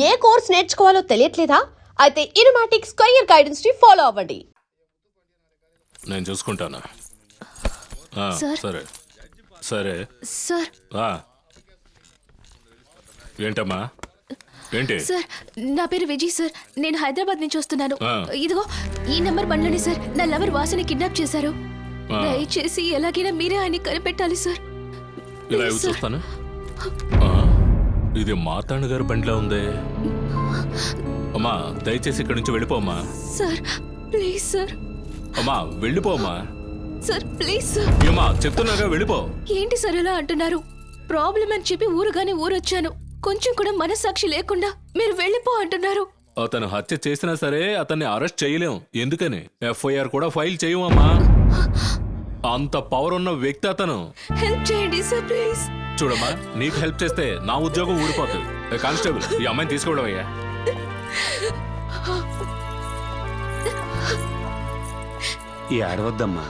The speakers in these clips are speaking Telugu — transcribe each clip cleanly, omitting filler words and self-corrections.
ఏ కోర్స్ నేర్చుకోవాలో తెలియట్లేదా? అయితే ఇనుమాటిక్స్ కెరీర్ గైడెన్స్ ని ఫాలో అవ్వండి. నేను చూసుకుంటాను. సరే సరే సార్. ఏంటమ్మా ఏంటి? సార్ నా పేరు విజయ్ సార్. నేను హైదరాబాద్ నుంచి వస్తున్నాను. ఇదిగో ఈ నెంబర్ బండ్లోనే సార్ నా లవర్ వాసుని కిడ్నాప్ చేశారు. దయచేసి ఎలాగైనా మీరే ఆయన కనిపెట్టాలి సార్. ఇలా చూస్తాను. ఇది మార్తాండ గారి బండిలో ఉందే. అమ్మా దయచేసి ఇక్కడి నుంచి వెళ్ళిపోమ్మా. Sir please sir. అమ్మా వెళ్ళిపోమ్మా. Sir please sir. ఏమా చెప్తున్నాగా వెళ్ళిపో. ఏంటి సార్ ఎలా అంటున్నారు? ప్రాబ్లం అని చెప్పి ఊరుగానే ఊరొచ్చాను. కొంచెం కూడా మనస్సాక్షి లేకుండా మీరు వెళ్ళిపో అంటున్నారు. అతను హత్య చేసినా సరే అతన్ని అరెస్ట్ చేయలేం. ఎందుకని ఎఫ్ఐఆర్ కూడా ఫైల్ చేయమమ్మా. అంత పవర్ ఉన్న వ్యక్తి అతను. హెల్ప్ చేయండి సార్ ప్లీజ్. చూడమ్మా నీకు హెల్ప్ చేస్తే నా ఉద్యోగం ఊడిపోతుంది. కానిస్టేబుల్ ఈ అమ్మాయిని తీసుకోవడం అయ్యా. ఈ అడవద్దమ్మా.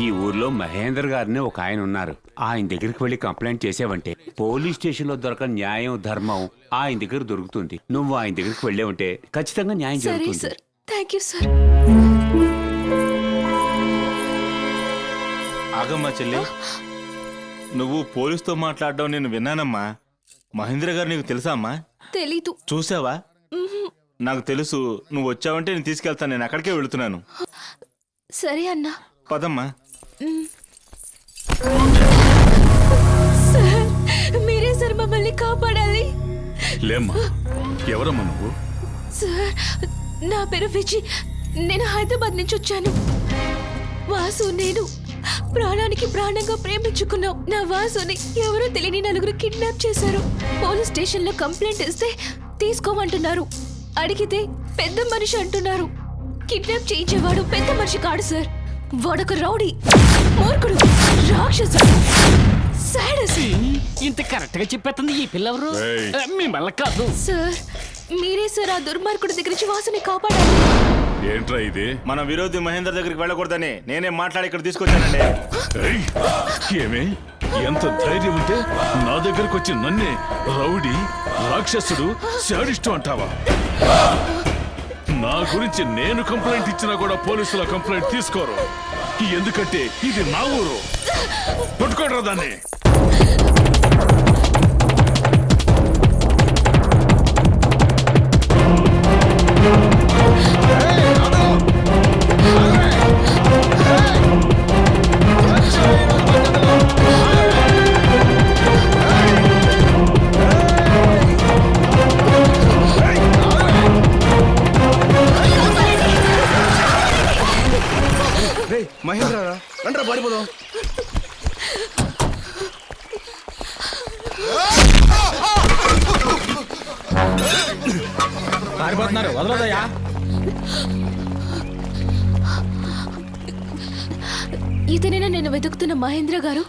ఈ ఊర్లో మహేందర్ గారిని ఒక ఆయన ఉన్నారు. ఆయన దగ్గరికి వెళ్ళి కంప్లైంట్ చేసావంటే పోలీస్ స్టేషన్ లో దొరకని న్యాయం ధర్మం ఆయన దగ్గర దొరుకుతుంది. నువ్వు ఆయన దగ్గరికి వెళ్ళావంటే ఖచ్చితంగా న్యాయం జరుగుతుంది. Sir thank you sir. ఆగమ్మా చెల్లి, నువ్వు పోలీసుతో మాట్లాడడం నేను విన్నానమ్మా. మహేంద్ర గారు నీకు తెలుసా అమ్మా? తెలీదు. చూసావా? నాకు తెలుసు. నువ్వు వచ్చావంటే నేను తీసుకెళ్తాను. నేను అక్కడికే వెళుతున్నాను. సరే అన్నా పదమ్మా. సార్ మీరే సార్ మమ్మల్ని కాపాడాలి. లేమ్మా ఎవరమ్మా నువ్వు? సార్ నా పేరు విజయ్. నేను హైదరాబాద్ నుంచి వచ్చాను. వాసు నేను ప్రాణానికి ప్రాణంగా ప్రేమించుకున్నాం. నా వాసుని ఎవరో తెలియని నలుగురు కిడ్నాప్ చేశారు. పోలీస్ స్టేషన్ లో కంప్లైంట్ ఇస్తే తీసుకోమంటున్నారు. అడిగితే పెద్ద మనిషి అంటున్నారు. కిడ్నాప్ చేయించేవాడు పెద్ద మనిషి కాడు సార్. వాడొక రౌడీ, మూర్ఖుడు, రాక్షసుడు, సాడస్. ఇంత కరెక్ట్ గా చెప్పేస్తుంది ఈ పిల్లవరు. మిమ్మల్ని కాదు సార్. మీరే సార్ ఆ దుర్మార్గుడి దగ్గర నుంచి వాసుని కాపాడాలి. ఏంట్రా ఇది? మన విరోధి మహేందర్ దగ్గరికి వెళ్ళకూడదని నేనే మాట్లాడి ఇక్కడ తీసుకొచ్చానండి. ఏమే ఎంత ధైర్యం ఉంటే నా దగ్గరకు వచ్చి నన్నే రౌడీ, రాక్షసుడు, శాడిస్టు అంటావా? నా గురించి నేను కంప్లైంట్ ఇచ్చినా కూడా పోలీసుల కంప్లైంట్ తీసుకోరు. ఎందుకంటే ఇది నా ఊరు. పట్టుకోడరా దాన్ని. మహేంద్ర రండ్రా పారిపోదాం. పారిపోతున్నారు, వదలదయ్యా. ఇతనేనా నేను వెతుకుతున్న మహేంద్ర గారు?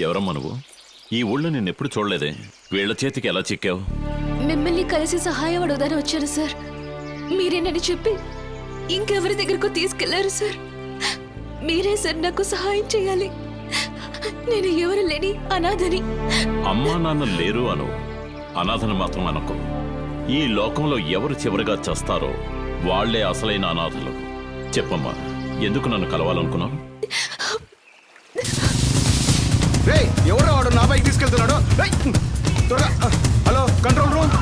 ఎవరమ్మా నువ్వు? ఈ ఊళ్ళో నిన్నెప్పుడు చూడలేదే. వీళ్ళ చేతికి ఎలా చిక్కావు? మిమ్మల్ని కలిసి సహాయం అడుగుదాని వచ్చాను సార్. మీరేనని చెప్పి ఇంకెవరి దగ్గరకు తీసుకెళ్లారు సార్. మీరే సార్ నాకు సహాయం చేయాలి. నేను ఎవరు లేని అనాథని. అమ్మా నాన్న లేరు అను, అనాథను మాత్రం అనుకో. ఈ లోకంలో ఎవరు చివరిగా చస్తారో వాళ్లే అసలైన అనాథలు. చెప్పమ్మా, ఎందుకు నన్ను కలవాలనుకున్నావు? ఎవరు వాడు నా బైక్ తీసుకెళ్తున్నాడు? త్వరగా హలో, కంట్రోల్ రూమ్.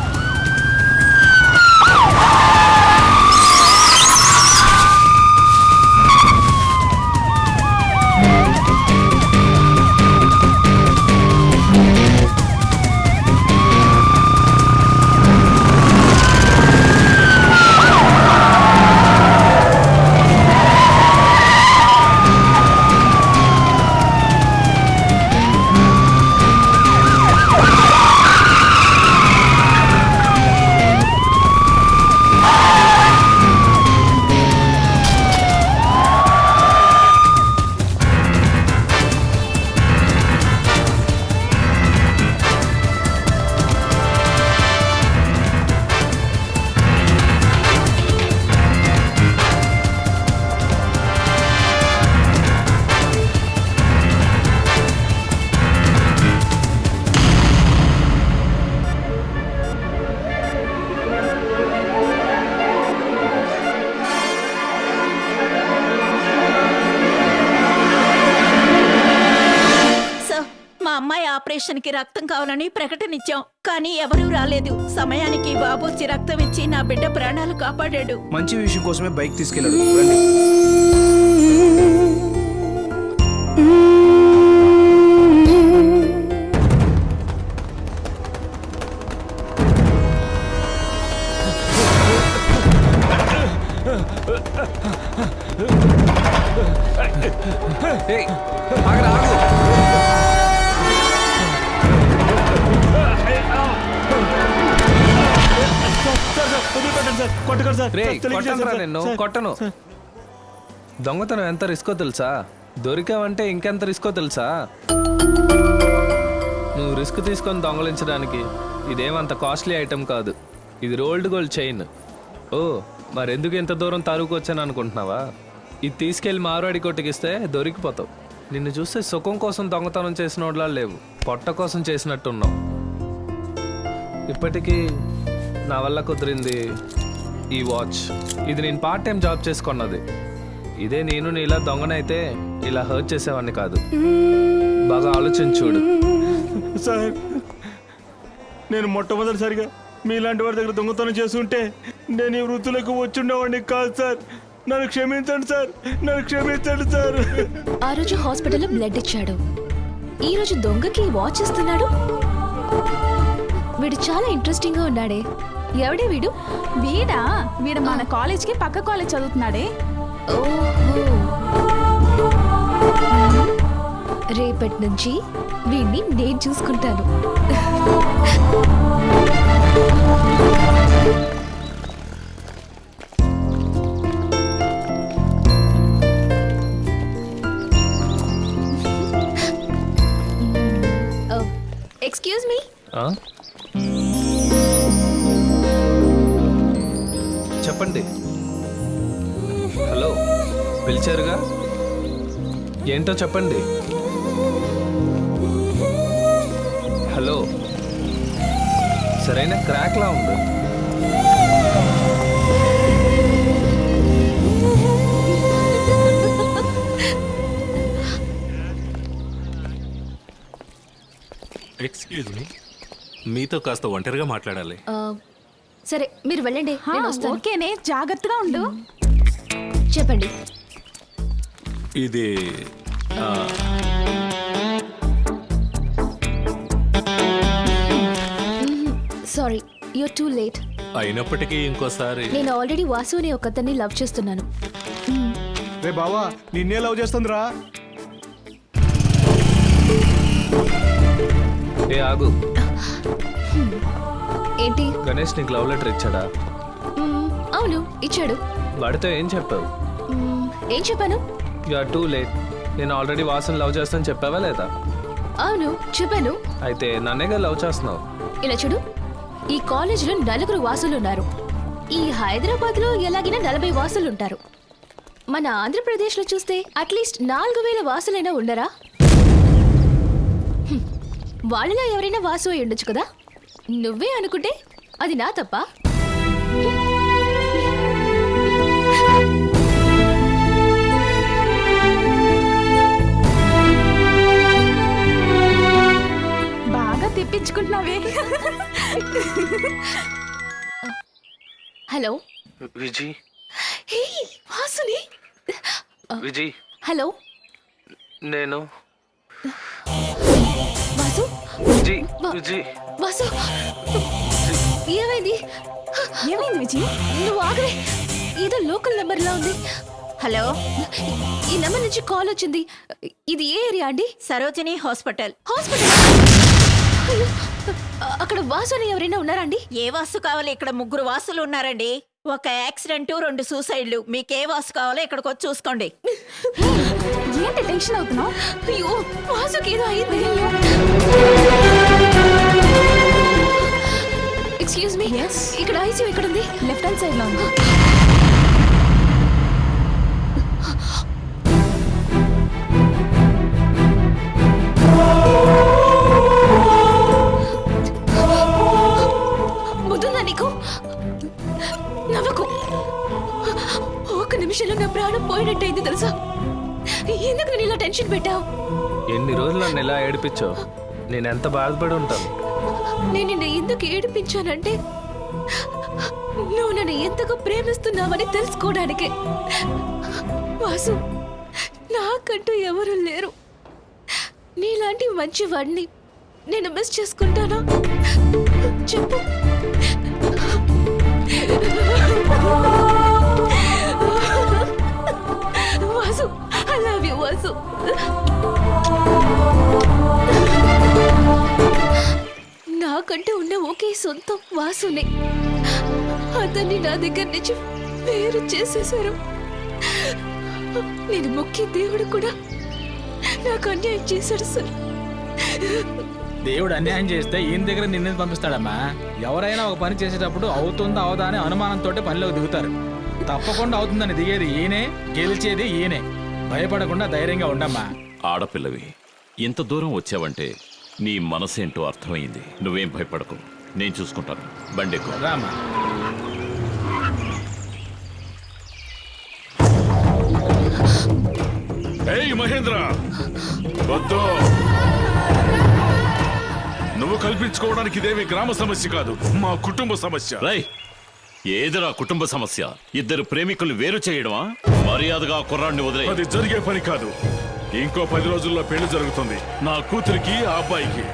ఆపరేషన్కి రక్తం కావాలని ప్రకటనిచ్చాం, కానీ ఎవరూ రాలేదు. సమయానికి బాబు వచ్చి రక్తం ఇచ్చి నా బిడ్డ ప్రాణాలు కాపాడాడు. మంచి విషయం కోసమే బైక్ తీసుకెళ్ళాడు. రండి. కొట్టను. దొంగతనం ఎంత రిస్కో తెలుసా? దొరికావంటే ఇంకెంత రిస్కో తెలుసా? నువ్వు రిస్క్ తీసుకొని దొంగలించడానికి ఇదేమంత కాస్ట్లీ ఐటమ్ కాదు. ఇది రోల్డ్ గోల్డ్ చైన్. ఓ, మరెందుకు ఇంత దూరం తరువుకొచ్చాను అనుకుంటున్నావా? ఇది తీసుకెళ్లి మార్వాడి కొట్టుకిస్తే దొరికిపోతావు. నిన్ను చూస్తే సుఖం కోసం దొంగతనం చేసిన వాళ్ళ లేవు, పొట్ట కోసం చేసినట్టున్నావు. ఇప్పటికీ నా వల్ల కుదిరింది ఈ వాచ్. ఇది నేను పార్ట్ టైం జాబ్ చేసుకున్నది. ఇదే నేను నీలా దొంగనైతే ఇలా హర్ట్ చేసేవాడిని కాదు. బాగా ఆలోచించి చూడు. సార్, నేను మొట్టమొదటిసారిగా మీలాంటి వారి దగ్గర దొంగతనం చేస్తుంటే నేను ఈ వృత్తులకు వచ్చుండేవాడిని కాదు సార్. నన్ను క్షమించండి సార్, నన్ను క్షమించండి సార్. ఆ రోజు హాస్పిటల్లో బ్లడ్ ఇచ్చాడు, ఈ రోజు దొంగకి వాచ్ ఇస్తున్నాడు. వీడు చాలా ఇంట్రెస్టింగ్ గా ఉన్నాడే. ఎవడే వీడు? వీడు మన కాలేజ్కి పక్క కాలేజ్ చదువుతున్నాడే. ఓహో, రేపటి నుంచి వీడిని నేను చూసుకుంటాను. Excuse me. చెప్పండి. హలో, పిలిచారుగా? ఏంటో చెప్పండి. హలో, సరైన క్రాక్లా ఉంది. ఎక్స్క్యూజ్ మీ, మీతో కాస్త ఒంటరిగా మాట్లాడాలి. సరే, మీరు వెళ్ళండి, నేను వస్తాను. ఓకేనే, జాగ్రత్తగా ఉండు. చెప్పండి. ఇది సారీ, యూర్ టూ లేట్. అయినప్పటికీ ఇంకోసారి. నేను ఆల్రెడీ వాసు అనే ఒకతన్ని లవ్ చేస్తున్నాను. రే బావా, నిన్నే లవ్ చేస్తుందిరా. ఏ ఆగు. ఏంటి? గణేష్ నీకు లవ్ లెటర్ ఇచ్చాడా? అవును, ఇచ్చాడు. వాడితో ఏం చెప్పావు? ఏం చెప్పాను? You are too late. నేను ఆల్రెడీ వాసన్ లవ్ చేస్తాను చెప్పావా లేదా? అవును చెప్పాను. అయితే నన్నేగా లవ్ చేస్తున్నావు. ఇలా చూడు, ఈ కాలేజీలో 4 వాసులు ఉన్నారు. ఈ హైదరాబాద్ లో ఎలాగైనా 40 వాసులు ఉంటారు. మన ఆంధ్రప్రదేశ్ లో చూస్తే అట్లీస్ట్ 4000 వాసులైనా ఉండరా? వాళ్ళలో ఎవరైనా వాసు అయి ఉండొచ్చు కదా. నువ్వే అనుకుంటే అది నా తప్ప? బాగా తెప్పించుకుంటున్నావే. హలో విజి, హే వాసుని. విజి, హలో నేను వాసు. విజి, వా- విజి. వాసు ఏమైంది? ఏమైంది విజయ్? నువ్వు ఆగవే, ఏదో లోకల్ నెంబర్ లా ఉంది. హలో, ఈ నెంబర్ నుంచి కాల్ వచ్చింది. ఇది ఏ ఏరియా అండి? సరోజిని హాస్పిటల్. హాస్పిటల్. అయ్యో, అక్కడ వాసు అని ఎవరైనా ఉన్నారా అండి? ఏ వాసు కావాలి? ఇక్కడ 3 వాసులు ఉన్నారండి. ఒక యాక్సిడెంట్, 2 సూసైడ్లు. మీకే వాసు కావాలో ఇక్కడికి వచ్చి చూసుకోండి. ఏంటి టెన్షన్ అవుతున్నావు? అయ్యో వాసుకి ఏదో అయింది. ఎక్స్క్యూజ్ మీ, ఇక్కడ ఐసీయూ ఎక్కడ ఉంది? లెఫ్ట్ హ్యాండ్ సైడ్ లో ఉంది. ముద్దుందా నీకు? నవ్వకు. ఒక నిమిషంలో నా ప్రాణం పోయినట్టయింది తెలుసా? ఎందుకు నేను ఇలా టెన్షన్ పెట్టావు? ఎన్ని రోజులు నన్ను ఇలా ఏడిపించావు. నేను ఎంత బాధపడి ఉంటాను. నేను నిన్ను ఎందుకు ఏడిపించానంటే నువ్వు నన్ను ఎంతగా ప్రేమిస్తున్నావని తెలుసుకోవడానికే. వాసు, నాకంటూ ఎవరు లేరు. నీలాంటి మంచి వాడిని నేను మిస్ చేసుకుంటానా? చెప్పు. Vasu, I love you Vasu. నాకంటే ఉన్న ఒకే సొంతం వాసునే. అతన్ని నా దగ్గర నుంచి వేరు చేసేశారు. నేను మొక్కి దేవుడు కూడా నాకు అన్యాయం చేశాడు సార్. దేవుడు అన్యాయం చేస్తే ఈయన దగ్గర నిన్ను పంపిస్తాడమ్మా. ఎవరైనా ఒక పని చేసేటప్పుడు అవుతుందా అవదా అని అనుమానంతో పనిలోకి దిగుతారు. తప్పకుండా అవుతుందని దిగేది ఈయనే, గెలిచేది ఈయనే. భయపడకుండా ధైర్యంగా ఉండమ్మా. ఆడపిల్లవి ఇంత దూరం వచ్చావంటే నీ మనసేంటో అర్థమైంది. నువ్వేం భయపడకు, నేను చూసుకుంటాను. బండెక్కు. రామా. ఏయ్ మహేంద్ర, వద్దు. నువ్వు కల్పించుకోవడానికి ఇదేమి గ్రామ సమస్య కాదు, మా కుటుంబ సమస్య. రై, ఏదిరా కుటుంబ సమస్య? ఇద్దరు ప్రేమికులు వేరు చేయడమా? మర్యాదగా కుర్రాడిని వదిలే. అది జరిగే పని కాదు. ఇంకో 10 రోజుల్లో పెళ్లి జరుగుతుంది, నా కూతురికి ఆ అబ్బాయికి.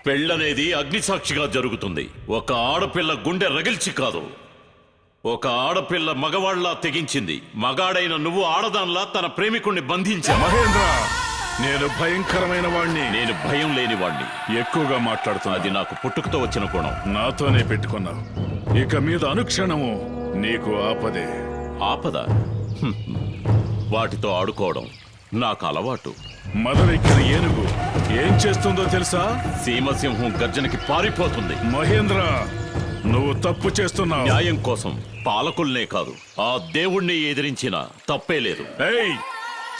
పెళ్ళనేది అగ్నిసాక్షిగా జరుగుతుంది. ఒక ఆడపిల్ల గుండె రగిల్చి కాదు. ఒక ఆడపిల్ల మగవాళ్లా తెగించింది. మగాడైన నువ్వు ఆడదాన్లా తన ప్రేమికుణ్ణి బంధించా. మహేంద్ర, నేను భయంకరమైన వాణ్ణి. నేను భయం లేని వాణ్ణి. ఎక్కువగా మాట్లాడుతున్నా. అది నాకు పుట్టుకతో వచ్చిన గుణం. నాతోనే పెట్టుకున్నావు. ఇక మీద అనుక్షణము నీకు ఆపదే. ఆపద? హ్మ్. వాటితో ఆడుకోవడం నాకు అలవాటు. మదవెక్కిన ఏనుగు ఏం చేస్తుందో తెలుసా? సీమసింహం గర్జనకి పారిపోతుంది. మహేంద్ర, నువ్వు తప్పు చేస్తున్నావు. న్యాయం కోసం పాలకుల్నే కాదు, ఆ దేవుణ్ణి ఎదిరించిన తప్పే లేదు. ఏయ్,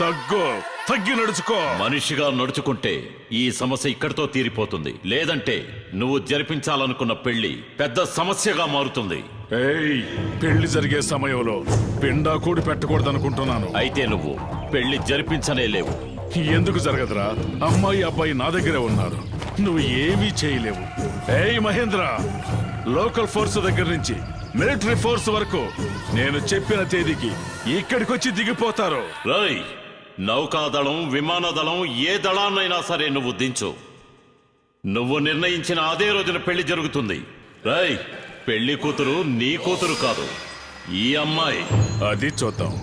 తగ్గు, తగ్గి నడుచుకో. మనిషిగా నడుచుకుంటే ఈ సమస్య ఇక్కడితో తీరిపోతుంది. లేదంటే నువ్వు జరిపించాలనుకున్న పెళ్లి పెద్ద సమస్యగా మారుతుంది. ఏయ్, పెళ్లి జరిగే సమయంలో పిండా కూడి పెట్టకూడదనుకుంటున్నాను. అయితే నువ్వు పెళ్లి జరిపించనే లేవు. ఎందుకు జరగదురా? అమ్మాయి అబ్బాయి నా దగ్గరే ఉన్నారు. నువ్వు ఏమీ చేయలేవు. ఏయ్ మహేంద్ర, లోకల్ ఫోర్స్ దగ్గర నుంచి మిలిటరీ ఫోర్స్ వరకు నేను చెప్పిన తేదీకి ఇక్కడికొచ్చి దిగిపోతారు. రై, నౌకాదళం, విమానదళం, ఏ దళాన్నైనా సరే నువ్వు దించు. నువ్వు నిర్ణయించిన అదే రోజున పెళ్లి జరుగుతుంది. రై, పెళ్లి కూతురు నీ కూతురు కాదు, ఈ అమ్మాయి. అది చూద్దాం.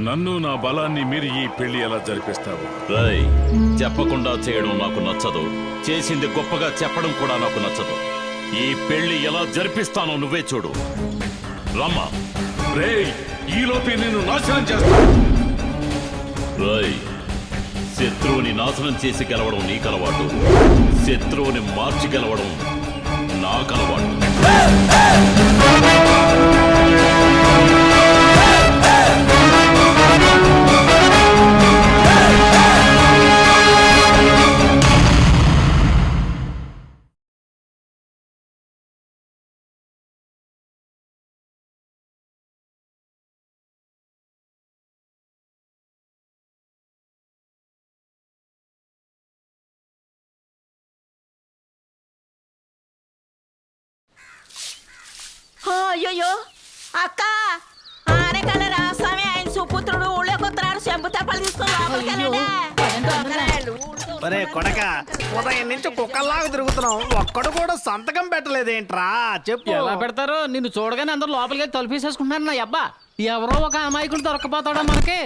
నన్ను, నా బలాన్ని మీరు ఈ పెళ్లి ఎలా జరిపిస్తావు? రై, చెప్పకుండా చేయడం నాకు నచ్చదు. చేసింది గొప్పగా చెప్పడం కూడా నాకు నచ్చదు. ఈ పెళ్లి ఎలా జరిపిస్తానో నువ్వే చూడు. రమ్మా. రేయ్, ఈలోపే నిన్ను నాశనం చేస్తా. రై, శత్రువుని నాశనం చేసి గెలవడం నీకలవాటు, శత్రువుని మార్చి గెలవడం నాకలవాటు. అయ్యో అక్క ఆనకాల రాస్వామి ఆయన సుపుత్రుడు ఊళ్ళోకి వస్తున్నాడు చెంబు తప్పలు తీసుకొని ఒరే కొడక ఉదయం నుంచి కుక్కల్లాగా తిరుగుతున్నాం, ఒక్కడు కూడా సంతకం పెట్టలేదేంట్రా చెప్పు. ఎలా పెడతారో నిన్ను చూడగానే అందరూ లోపలికి తలుపేసేసుకుంటున్నారు నా అబ్బా. ఎవరో ఒక అమాయకుడు దొరకపోతాడా మనకి?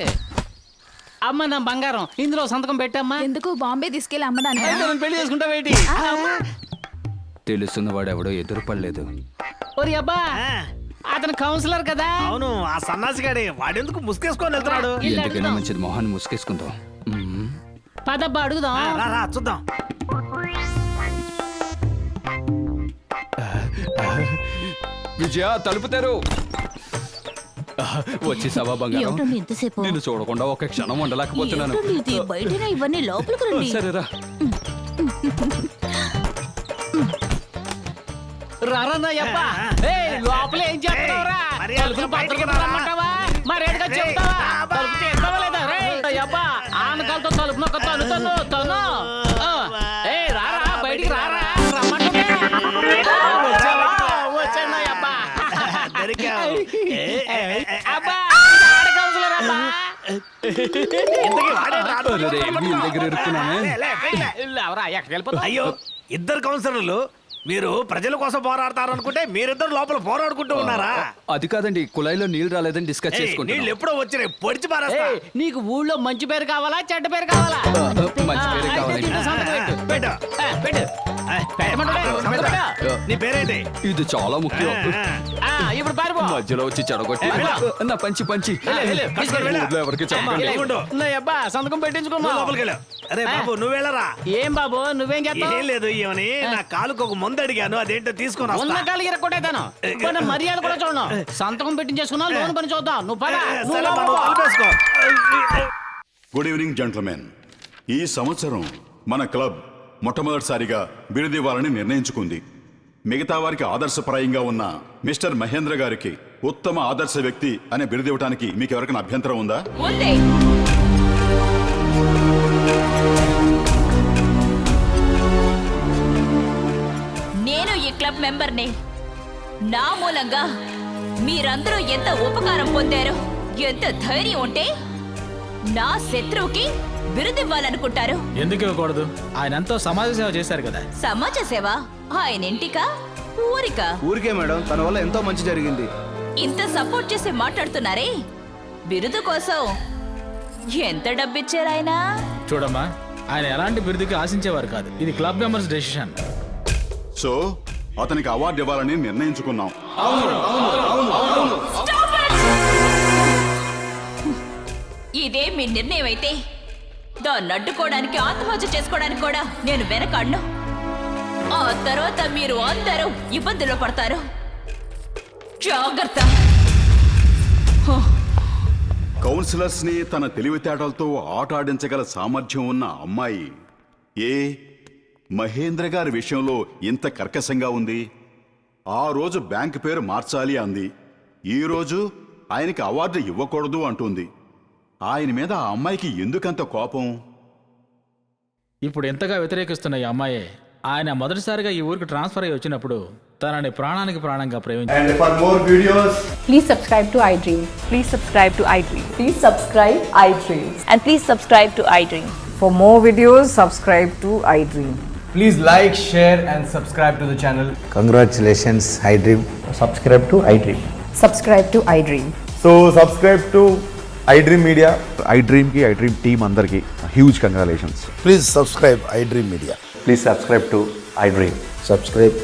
అమ్మ నా బంగారం, ఇందులో సంతకం పెట్టమ్మా. ఎందుకు బాంబే తీసుకెళ్ళి అమ్మడానికి? అయితే నన్ను పెళ్లి చేసుకుంటావేంటి? తెలుసున్నవాడు ఎవడో ఎదురుపడలేదు. ఓరి అబ్బా, అతను కౌన్సిలర్ కదా. అవును, ఆ సన్నాసిగాడి వాడెందుకు ముసుకేసుకొని వెళ్తున్నాడు. ఎందుకైనా మంచిది మొహాన్ని ముసుకేసుకుందాం. పదబ్బా అడుగుదాం. రా చూద్దాం. విజయ తలుపుతారు. వచ్చేసావా బంగారం? ఎంతసేపు నిన్ను చూడకుండా ఒక క్షణం ఉండలేకపోతున్నాను. బయట ఇవన్నీ లోపలికి రండి. సరేరా. రారా నా అబ్బా. ఏయ్, లోపల ఏం చేస్తున్నావురా? తలుపులు పత్రిక రమ్మంటావా? మరేడుగా చెప్తావా? తలుపు తీస్తావా లేదా? రేయ్ అబ్బా, ఆనకాలతో తలుపు నొక్క తను. ఏయ్ రారా, బయటికి రారా, రమ్మంటుంటే. వచ్చాను నా అబ్బా. అబ్బా, ఆడ కౌన్సిలర్ అబ్బా. దగ్గర ఇరుక్కున్నానే. ఎవరా ఎక్కడికి వెళ్ళిపోతావు? అయ్యో, ఇద్దరు కౌన్సిలర్లు. మీరు ప్రజల కోసం పోరాడతారు అనుకుంటే మీరిద్దరు లోపల పోరాడుకుంటూ ఉన్నారా? అది కాదండి, కుళాయిలో నీళ్లు రాలేదని డిస్కస్ నీళ్ళు చేసుకుంటాం. ఎప్పుడో వచ్చినాయి, పొడిచి పారేస్తా. ఏయ్, నీకు ఊళ్ళో మంచి పేరు కావాలా చెడ్డ పేరు కావాలా? మంచి పేరే అయితే కావాలండి. దీంట్లో సంతకం పెట్టు. పెట్టు. పెట్టు. పెట్టమంటావా? సంతకం పెట్టు. నీ పేరేంటి? ఇది చాలా ముఖ్యం. ఇప్పుడు పారిపో. మధ్యలో వచ్చి చెడగొట్టి నా పంచి తీసుకొని వెళ్ళు. ఊర్లో ఎవరికి చెప్పండి. ఉండు. నా అబ్బా సంతకం పెట్టించుకున్నా. లోపలికి వెళ్ళు. అరే బాబు, నువ్వు వెళ్ళరా. ఏం బాబు నువ్వేం చేస్తావు? ఏం లేదు, ఏమని నా కాలుకు ఒక ముందు అడిగాను, అదేంటో తీసుకొని ఉన్న వస్తా. కాలు ఇరక్కొట్టేతాను. కొన్ని మర్యాద కూడా చూడను. సంతకం పెట్టించేసుకున్నా, లోన్ పని చూద్దాం. నువ్వు పద. నువ్వు సరే లోపలికి బాబు, పో. తలుపేసుకో. Good evening gentlemen. ఈ సంవత్సరం మన క్లబ్ మొట్టమొదటిసారిగా బిరుదివ్వాలని నిర్ణయించుకుంది. మిగతా వారికి ఆదర్శప్రాయంగా ఉన్న మిస్టర్ మహేంద్ర గారికి ఉత్తమ ఆదర్శ వ్యక్తి అనే బిరుదివ్వడానికి మీకు ఎవరికైనా అభ్యంతరం ఉందా? ఉంది. నేను ఈ క్లబ్ మెంబర్ని. నా మూలంగా మీరందరూ ఎంత ఉపకారం పొందారో, ఎంత ధైర్యం ఉంటే నా శత్రువుకి బిరుదివ్వాలనుకుంటారు. ఎందుకు ఇవ్వకూడదు? ఆయన ఎంతో సమాజ సేవ చేశారు కదా. సమాజ సేవ ఆయన ఇంటికా ఊరికా? ఊరికే మేడం, తన వల్ల ఎంతో మంచి జరిగింది. ఇంత సపోర్ట్ చేసి మాట్లాడుతున్నారే, బిరుదు కోసం ఎంత డబ్బిచ్చారు ఆయన? చూడమ్మా, ఆయన ఎలాంటి బిరుదుకి ఆశించేవారు కాదు. ఇది క్లబ్ మెంబర్స్ డెసిషన్. సో అతనికి అవార్డు ఇవ్వాలని నిర్ణయించుకున్నాం. ఇదే మీ నిర్ణయం అయితే దాన్ని అడ్డుకోవడానికి, ఆత్మహత్య చేసుకోవడానికి కూడా నేను వెనకాడను. ఆ తర్వాత మీరు అందరూ ఇబ్బందుల్లో పడతారు. జాగ్రత్త. కౌన్సిలర్స్ ని తన తెలివితేటలతో ఆట ఆడించగల సామర్థ్యం ఉన్న అమ్మాయి ఏ మహేంద్ర గారి విషయంలో ఇంత కర్కశంగా ఉంది. ఆ రోజు బ్యాంక్ పేరు మార్చాలి అంది, ఈ రోజు ఆయనకి అవార్డు ఇవ్వకూడదు అంటుంది. ఆయన మీద ఆ అమ్మాయికి ఎందుకంత కోపం? ఇప్పుడు ఎంతగా వ్యతిరేకిస్తున్న ఈ అమ్మాయి ఆయన మొదటిసారిగా ఈ ఊరికి ట్రాన్స్ఫర్ అయ్యి వచ్చినప్పుడు తనని ప్రాణానికి ప్రాణంగా ప్రేమించారు. And for more videos, Please subscribe to iDream. Please subscribe to iDream. Please subscribe iDream. And please subscribe to iDream. For more videos, subscribe to iDream. please like, share and subscribe to the channel. Congratulations, iDream. Subscribe to iDream. Subscribe to iDream. So subscribe to iDream Media. iDream ki iDream team andarki huge congratulations. Please subscribe iDream Media. Please subscribe to iDream. Subscribe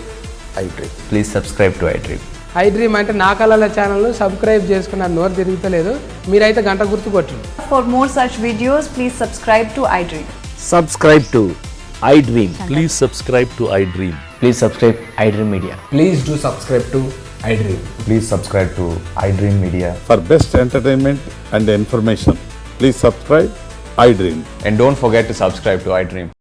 iDream. Please subscribe to iDream. I dream అంటే నా కళల ఛానల్ను సబ్స్క్రైబ్ చేసుకున్న నోరు తిరుగుతలేదు. మీరైతే గంట గుర్తు కొట్టండి. For more such videos, please subscribe to iDream. Subscribe to iDream. Please subscribe to iDream. Please subscribe iDream Media. Please do subscribe to iDream. Please subscribe to iDream Media. For best entertainment and information, please subscribe iDream. And don't forget to subscribe to iDream.